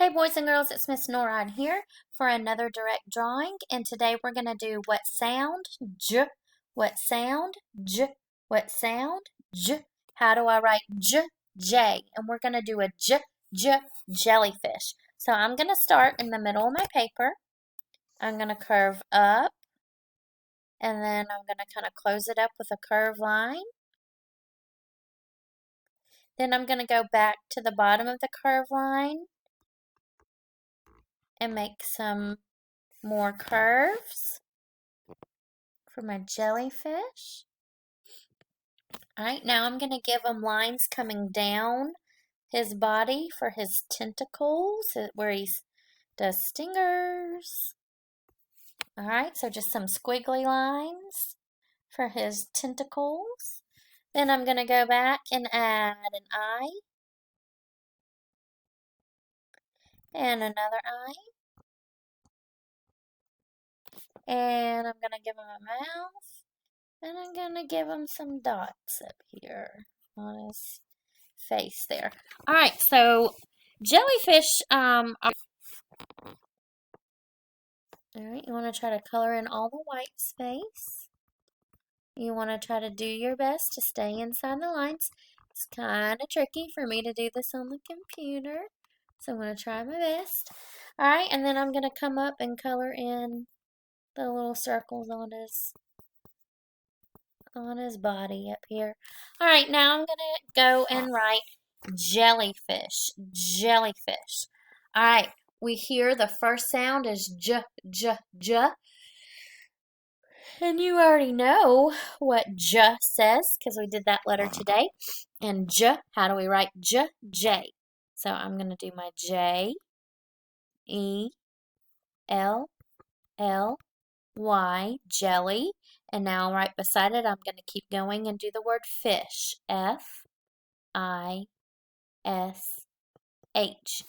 Hey boys and girls, it's Miss Noride here for another direct drawing, and today we're going to do what sound, j, what sound, j, what sound, j. How do I write j, j? And we're going to do a j, j, jellyfish. So I'm going to start in the middle of my paper. I'm going to curve up, and then I'm going to kind of close it up with a curved line. Then I'm going to go back to the bottom of the curved line and make some more curves for my jellyfish. Alright, now I'm going to give him lines coming down his body for his tentacles, where he does stingers. Alright, so just some squiggly lines for his tentacles. Then I'm going to go back and add an eye and another eye. And I'm going to give him a mouth. And I'm going to give him some dots up here on his face there. Alright, so jellyfish, alright, you want to try to color in all the white space. You want to try to do your best to stay inside the lines. It's kind of tricky for me to do this on the computer, so I'm going to try my best. Alright, and then I'm going to come up and color in the little circles on his body up here. Alright, now I'm going to go and write jellyfish, jellyfish. Alright, we hear the first sound is j, j, j. And you already know what j says because we did that letter today. And j, how do we write j? J. So I'm going to do my J, E, L, L, Y, jelly. And now right beside it, I'm going to keep going and do the word fish. F, I, S, H.